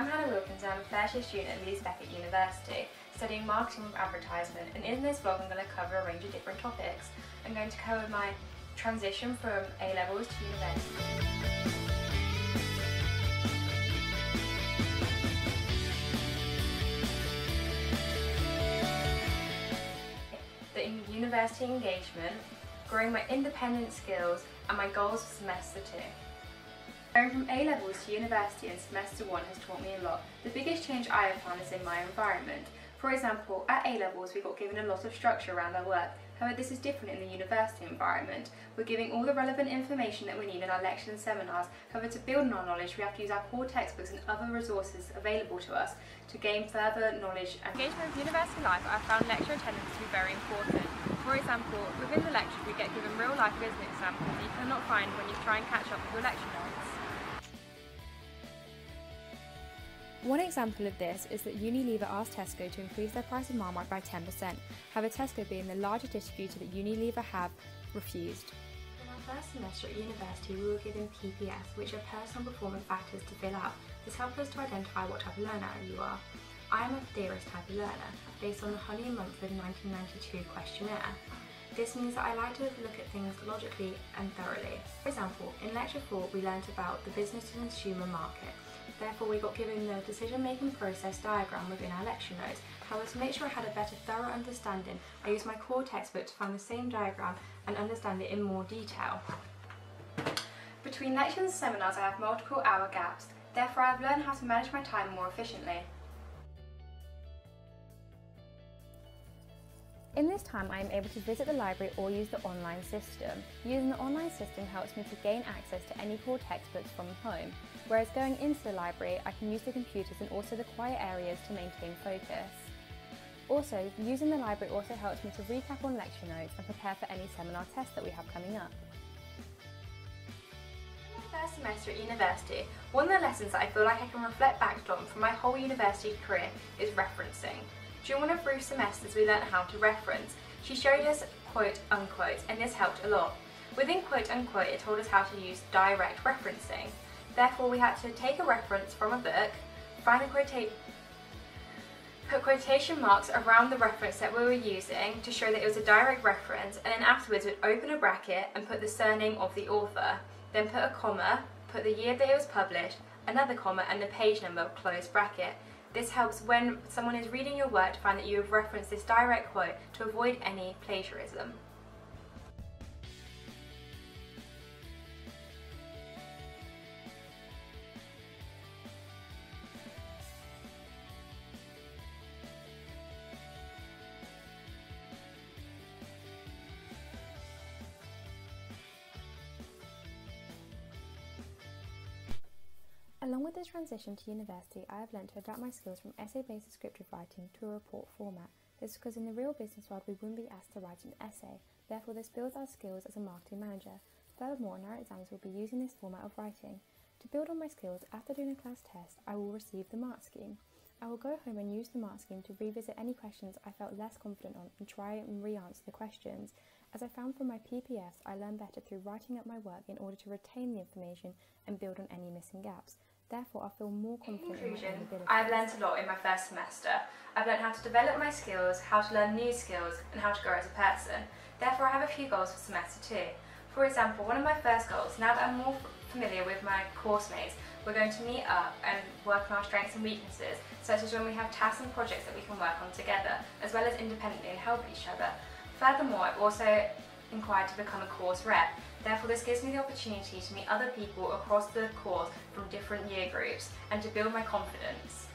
I'm Hannah Wilkins and I'm a first year student at Leeds Beckett University, studying marketing with advertisement, and in this vlog I'm going to cover a range of different topics. I'm going to cover my transition from A-levels to university, the university engagement, growing my independent skills and my goals for semester 2. Going from A-levels to university in semester 1 has taught me a lot. The biggest change I have found is in my environment. For example, at A-levels we got given a lot of structure around our work. However, this is different in the university environment. We're giving all the relevant information that we need in our lectures and seminars. However, to build on our knowledge, we have to use our core textbooks and other resources available to us to gain further knowledge. Engagement with university life, I found lecture attendance to be very important. For example, within the lectures we get given real-life business examples that you cannot find when you try and catch up with your lecture notes. One example of this is that Unilever asked Tesco to increase their price of Marmite by 10%. However, Tesco, being the largest distributor that Unilever have, refused. In our first semester at university, we were given PPS, which are personal performance factors to fill out. This helps us to identify what type of learner you are. I am a theorist type of learner, based on the Honey and Mumford 1992 questionnaire. This means that I like to look at things logically and thoroughly. For example, in lecture 4 we learnt about the business to consumer market. Therefore we got given the decision-making process diagram within our lecture notes. However, to make sure I had a better thorough understanding, I used my core textbook to find the same diagram and understand it in more detail. Between lectures and seminars I have multiple hour gaps. Therefore I have learned how to manage my time more efficiently. In this time I am able to visit the library or use the online system. Using the online system helps me to gain access to any core textbooks from home, whereas going into the library I can use the computers and also the quiet areas to maintain focus. Also, using the library also helps me to recap on lecture notes and prepare for any seminar tests that we have coming up. In my first semester at university, one of the lessons that I feel like I can reflect back on from my whole university career is referencing. During one of Ruth's semesters we learnt how to reference. She showed us quote unquote, and this helped a lot. Within quote unquote it told us how to use direct referencing. Therefore we had to take a reference from a book, find the put quotation marks around the reference that we were using to show that it was a direct reference, and then afterwards we'd open a bracket and put the surname of the author, then put a comma, put the year that it was published, another comma and the page number, close bracket. This helps when someone is reading your work to find that you have referenced this direct quote to avoid any plagiarism. Along with this transition to university, I have learned to adapt my skills from essay-based descriptive writing to a report format. This is because in the real business world we wouldn't be asked to write an essay, therefore this builds our skills as a marketing manager. Furthermore, in our exams we'll be using this format of writing. To build on my skills, after doing a class test, I will receive the mark scheme. I will go home and use the mark scheme to revisit any questions I felt less confident on and try and re-answer the questions. As I found from my PPS, I learned better through writing up my work in order to retain the information and build on any missing gaps. Therefore, I feel more confident in my own abilities. I've learned a lot in my first semester. I've learned how to develop my skills, how to learn new skills, and how to grow as a person. Therefore, I have a few goals for semester 2. For example, one of my first goals, now that I'm more familiar with my course mates, we're going to meet up and work on our strengths and weaknesses, such as when we have tasks and projects that we can work on together, as well as independently and help each other. Furthermore, I've also inquired to become a course rep. Therefore, this gives me the opportunity to meet other people across the course from different year groups and to build my confidence.